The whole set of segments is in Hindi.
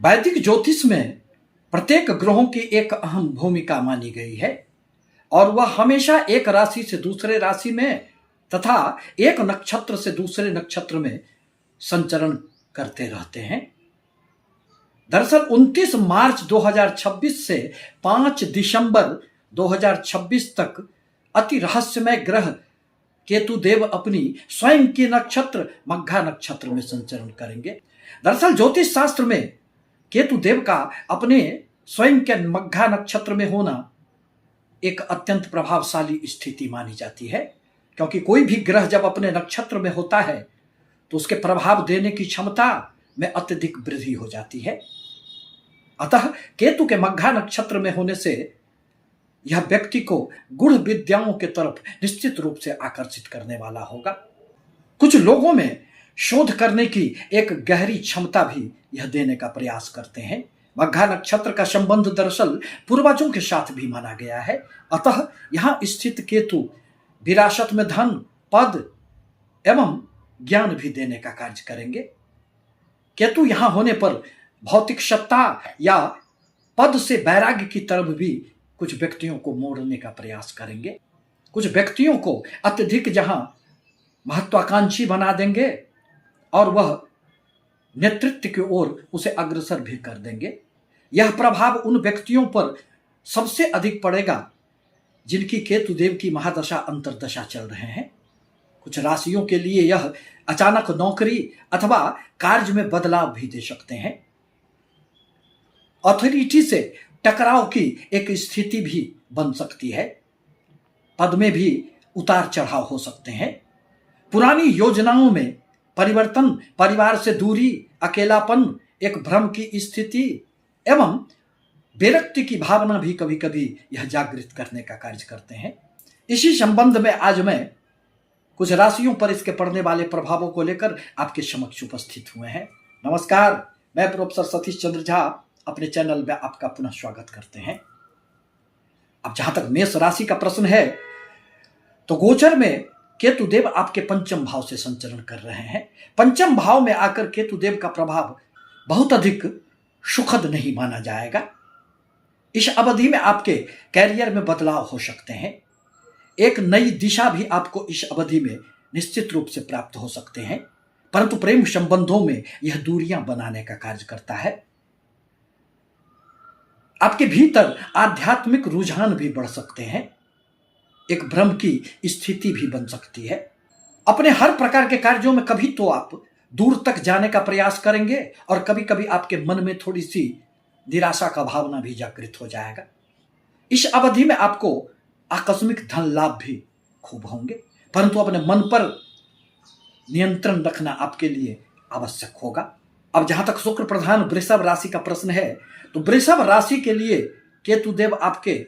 वैदिक ज्योतिष में प्रत्येक ग्रहों की एक अहम भूमिका मानी गई है और वह हमेशा एक राशि से दूसरे राशि में तथा एक नक्षत्र से दूसरे नक्षत्र में संचरण करते रहते हैं। दरअसल 29 मार्च 2026 से 5 दिसंबर 2026 तक अति रहस्यमय ग्रह केतु देव अपनी स्वयं की नक्षत्र मघा नक्षत्र में संचरण करेंगे। दरअसल ज्योतिष शास्त्र में केतु देव का अपने स्वयं के मघा नक्षत्र में होना एक अत्यंत प्रभावशाली स्थिति मानी जाती है, क्योंकि कोई भी ग्रह जब अपने नक्षत्र में होता है तो उसके प्रभाव देने की क्षमता में अत्यधिक वृद्धि हो जाती है। अतः केतु के मघा नक्षत्र में होने से यह व्यक्ति को गूढ़ विद्याओं के तरफ निश्चित रूप से आकर्षित करने वाला होगा। कुछ लोगों में शोध करने की एक गहरी क्षमता भी यह देने का प्रयास करते हैं। मघा नक्षत्र का संबंध दरअसल पूर्वजों के साथ भी माना गया है। अतः यहाँ स्थित केतु विरासत में धन, पद एवं ज्ञान भी देने का कार्य करेंगे। केतु यहाँ होने पर भौतिक सत्ता या पद से वैराग्य की तरफ भी कुछ व्यक्तियों को मोड़ने का प्रयास करेंगे। कुछ व्यक्तियों को अत्यधिक जहां महत्वाकांक्षी बना देंगे और वह नेतृत्व की ओर उसे अग्रसर भी कर देंगे। यह प्रभाव उन व्यक्तियों पर सबसे अधिक पड़ेगा जिनकी केतु देव की महादशा अंतरदशा चल रहे हैं। कुछ राशियों के लिए यह अचानक नौकरी अथवा कार्य में बदलाव भी दे सकते हैं। अथॉरिटी से टकराव की एक स्थिति भी बन सकती है। पद में भी उतार चढ़ाव हो सकते हैं। पुरानी योजनाओं में परिवर्तन, परिवार से दूरी, अकेलापन, एक भ्रम की स्थिति एवं विरक्ति की भावना भी कभी कभी यह जागृत करने का कार्य करते हैं। इसी संबंध में आज मैं कुछ राशियों पर इसके पड़ने वाले प्रभावों को लेकर आपके समक्ष उपस्थित हुए हैं। नमस्कार, मैं प्रोफेसर सतीश चंद्र झा अपने चैनल में आपका पुनः स्वागत करते हैं। अब जहां तक मेष राशि का प्रश्न है तो गोचर में केतु देव आपके पंचम भाव से संचरण कर रहे हैं। पंचम भाव में आकर केतु देव का प्रभाव बहुत अधिक सुखद नहीं माना जाएगा। इस अवधि में आपके कैरियर में बदलाव हो सकते हैं। एक नई दिशा भी आपको इस अवधि में निश्चित रूप से प्राप्त हो सकते हैं, परंतु प्रेम संबंधों में यह दूरियां बनाने का कार्य करता है। आपके भीतर आध्यात्मिक रुझान भी बढ़ सकते हैं। एक भ्रम की स्थिति भी बन सकती है। अपने हर प्रकार के कार्यों में कभी तो आप दूर तक जाने का प्रयास करेंगे और कभी कभी आपके मन में थोड़ी सी निराशा का भावना भी जागृत हो जाएगा। इस अवधि में आपको आकस्मिक धन लाभ भी खूब होंगे, परंतु अपने मन पर नियंत्रण रखना आपके लिए आवश्यक होगा। अब जहां तक शुक्र प्रधान वृषभ राशि का प्रश्न है तो वृषभ राशि के लिए केतु देव आपके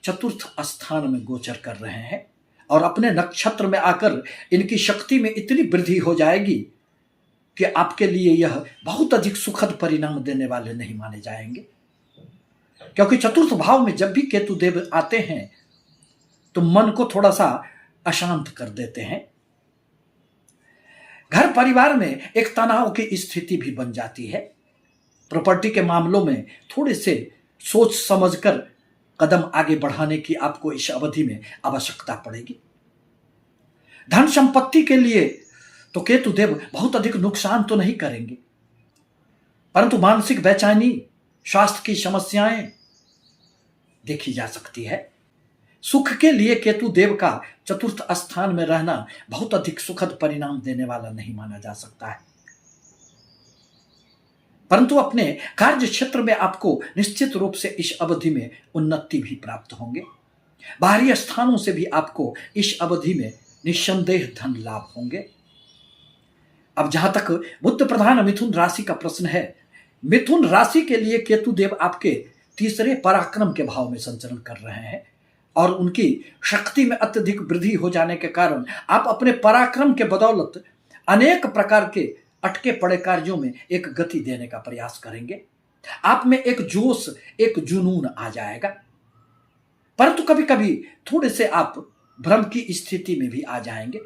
चतुर्थ स्थान में गोचर कर रहे हैं और अपने नक्षत्र में आकर इनकी शक्ति में इतनी वृद्धि हो जाएगी कि आपके लिए यह बहुत अधिक सुखद परिणाम देने वाले नहीं माने जाएंगे। क्योंकि चतुर्थ भाव में जब भी केतु देव आते हैं तो मन को थोड़ा सा अशांत कर देते हैं। घर परिवार में एक तनाव की स्थिति भी बन जाती है। प्रॉपर्टी के मामलों में थोड़े से सोच समझकर कदम आगे बढ़ाने की आपको इस अवधि में आवश्यकता पड़ेगी। धन संपत्ति के लिए तो केतु देव बहुत अधिक नुकसान तो नहीं करेंगे, परंतु मानसिक बेचैनी, स्वास्थ्य की समस्याएं देखी जा सकती है। सुख के लिए केतु देव का चतुर्थ स्थान में रहना बहुत अधिक सुखद परिणाम देने वाला नहीं माना जा सकता है, परंतु अपने कार्य क्षेत्र में आपको निश्चित रूप से इस अवधि में उन्नति भी प्राप्त होंगे। बाहरी स्थानों से भी आपको इस अवधि में निस्संदेह धन लाभ होंगे। अब जहां तक बुध प्रधान मिथुन राशि का प्रश्न है, मिथुन राशि के लिए केतु देव आपके तीसरे पराक्रम के भाव में संचरण कर रहे हैं और उनकी शक्ति में अत्यधिक वृद्धि हो जाने के कारण आप अपने पराक्रम के बदौलत अनेक प्रकार के अटके पड़े कार्यों में एक गति देने का प्रयास करेंगे। आप में एक जोश, एक जुनून आ जाएगा, परंतु कभी कभी थोड़े से आप भ्रम की स्थिति में भी आ जाएंगे।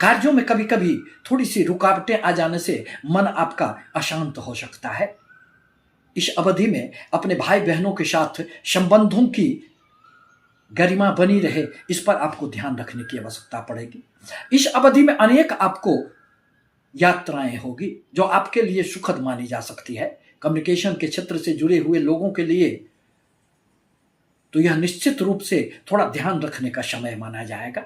कार्यों में कभी कभी थोड़ी सी रुकावटें आ जाने से मन आपका अशांत हो सकता है। इस अवधि में अपने भाई बहनों के साथ संबंधों की गरिमा बनी रहे, इस पर आपको ध्यान रखने की आवश्यकता पड़ेगी। इस अवधि में अनेक आपको यात्राएं होगी जो आपके लिए सुखद मानी जा सकती है। कम्युनिकेशन के क्षेत्र से जुड़े हुए लोगों के लिए तो यह निश्चित रूप से थोड़ा ध्यान रखने का समय माना जाएगा।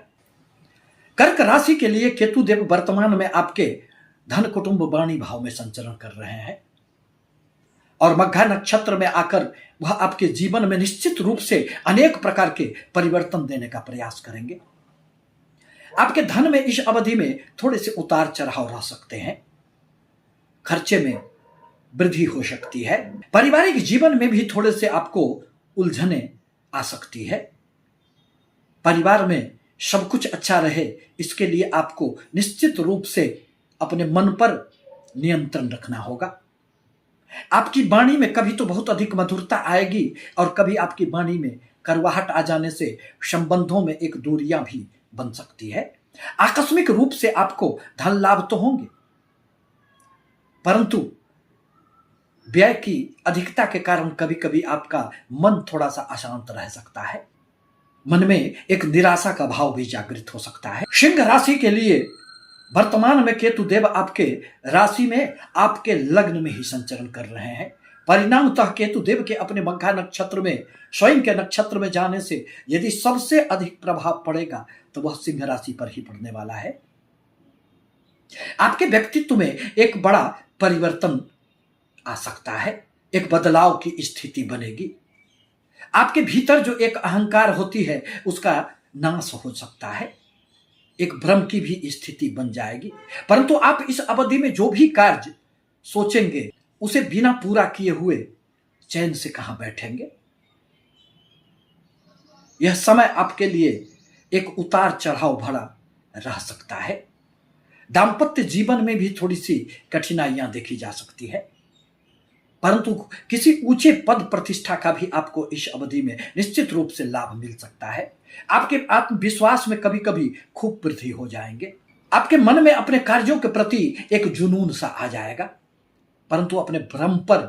कर्क राशि के लिए केतु देव वर्तमान में आपके धन कुटुंब वाणी भाव में संचरण कर रहे हैं और मघा नक्षत्र में आकर वह आपके जीवन में निश्चित रूप से अनेक प्रकार के परिवर्तन देने का प्रयास करेंगे। आपके धन में इस अवधि में थोड़े से उतार चढ़ाव रह सकते हैं, खर्चे में वृद्धि हो सकती है, पारिवारिक जीवन में भी थोड़े से आपको उलझने आ सकती है। परिवार में सब कुछ अच्छा रहे, इसके लिए आपको निश्चित रूप से अपने मन पर नियंत्रण रखना होगा। आपकी वाणी में कभी तो बहुत अधिक मधुरता आएगी और कभी आपकी वाणी में कड़वाहट आ जाने से संबंधों में एक दूरियां भी बन सकती है। आकस्मिक रूप से आपको धन लाभ तो होंगे, परंतु व्यय की अधिकता के कारण कभी कभी आपका मन थोड़ा सा अशांत रह सकता है। मन में एक निराशा का भाव भी जागृत हो सकता है। सिंह राशि के लिए वर्तमान में केतु देव आपके राशि में आपके लग्न में ही संचरण कर रहे हैं। परिणामतः केतु देव के अपने मघा नक्षत्र में स्वयं के नक्षत्र में जाने से यदि सबसे अधिक प्रभाव पड़ेगा तो वह सिंह राशि पर ही पड़ने वाला है। आपके व्यक्तित्व में एक बड़ा परिवर्तन आ सकता है, एक बदलाव की स्थिति बनेगी। आपके भीतर जो एक अहंकार होती है उसका नाश हो सकता है, एक भ्रम की भी स्थिति बन जाएगी। परंतु आप इस अवधि में जो भी कार्य सोचेंगे उसे बिना पूरा किए हुए चैन से कहां बैठेंगे। यह समय आपके लिए एक उतार चढ़ाव भरा रह सकता है। दाम्पत्य जीवन में भी थोड़ी सी कठिनाइयां देखी जा सकती है, परंतु किसी ऊंचे पद प्रतिष्ठा का भी आपको इस अवधि में निश्चित रूप से लाभ मिल सकता है। आपके आत्मविश्वास में कभी कभी खूब वृद्धि हो जाएंगे। आपके मन में अपने कार्यों के प्रति एक जुनून सा आ जाएगा, परंतु अपने भ्रम पर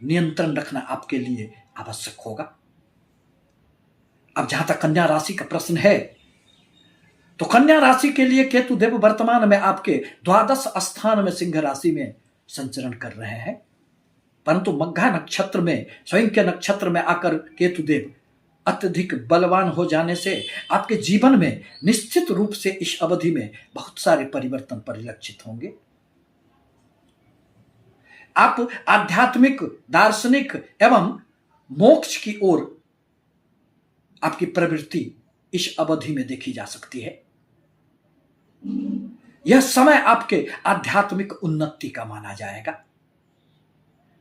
नियंत्रण रखना आपके लिए आवश्यक होगा। अब जहां तक कन्या राशि का प्रश्न है, तो कन्या राशि के लिए केतु देव वर्तमान में आपके द्वादश स्थान में सिंह राशि में संचरण कर रहे हैं, परंतु मघा नक्षत्र में स्वयं के नक्षत्र में आकर केतु देव अत्यधिक बलवान हो जाने से आपके जीवन में निश्चित रूप से इस अवधि में बहुत सारे परिवर्तन परिलक्षित होंगे। आप आध्यात्मिक, दार्शनिक एवं मोक्ष की ओर आपकी प्रवृत्ति इस अवधि में देखी जा सकती है। यह समय आपके आध्यात्मिक उन्नति का माना जाएगा।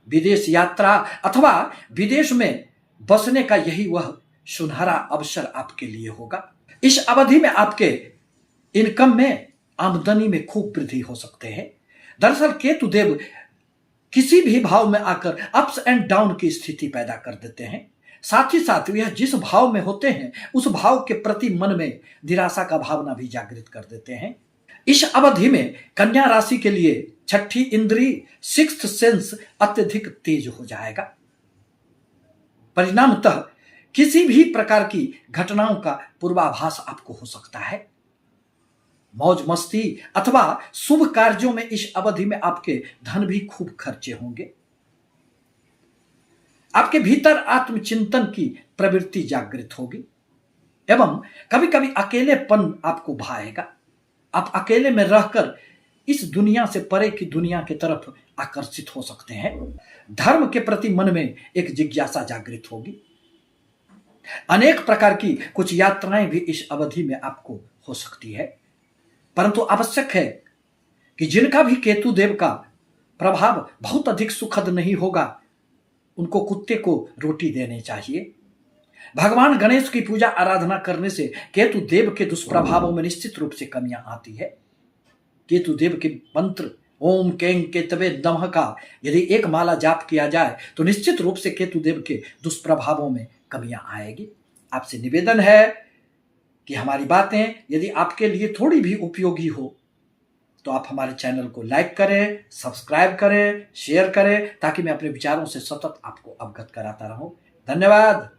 विदेश यात्रा अथवा विदेश में बसने का यही वह सुनहरा अवसर आपके लिए होगा। इस अवधि में आपके इनकम में, आमदनी में खूब वृद्धि हो सकते हैं। दरअसल केतु देव किसी भी भाव में आकर अप्स एंड डाउन की स्थिति पैदा कर देते हैं। साथ ही साथ यह जिस भाव में होते हैं उस भाव के प्रति मन में निराशा का भावना भी जागृत कर देते हैं। इस अवधि में कन्या राशि के लिए छठी इंद्री, सिक्स्थ सेंस अत्यधिक तेज हो जाएगा। परिणामतः किसी भी प्रकार की घटनाओं का पूर्वाभास आपको हो सकता है। मौज मस्ती अथवा शुभ कार्यों में इस अवधि में आपके धन भी खूब खर्चे होंगे। आपके भीतर आत्मचिंतन की प्रवृत्ति जागृत होगी एवं कभी कभी अकेलेपन आपको भाएगा। आप अकेले में रहकर इस दुनिया से परे की दुनिया की तरफ आकर्षित हो सकते हैं। धर्म के प्रति मन में एक जिज्ञासा जागृत होगी। अनेक प्रकार की कुछ यात्राएं भी इस अवधि में आपको हो सकती है, परंतु आवश्यक है कि जिनका भी केतु देव का प्रभाव बहुत अधिक सुखद नहीं होगा उनको कुत्ते को रोटी देनी चाहिए। भगवान गणेश की पूजा आराधना करने से केतु देव के दुष्प्रभावों में निश्चित रूप से कमियां आती है। केतु देव के मंत्र ओम कें केतवे नमः का यदि एक माला जाप किया जाए तो निश्चित रूप से केतु देव के दुष्प्रभावों में कमियां आएगी। आपसे निवेदन है कि हमारी बातें यदि आपके लिए थोड़ी भी उपयोगी हो तो आप हमारे चैनल को लाइक करें, सब्सक्राइब करें, शेयर करें, ताकि मैं अपने विचारों से सतत आपको अवगत कराता रहूं। धन्यवाद।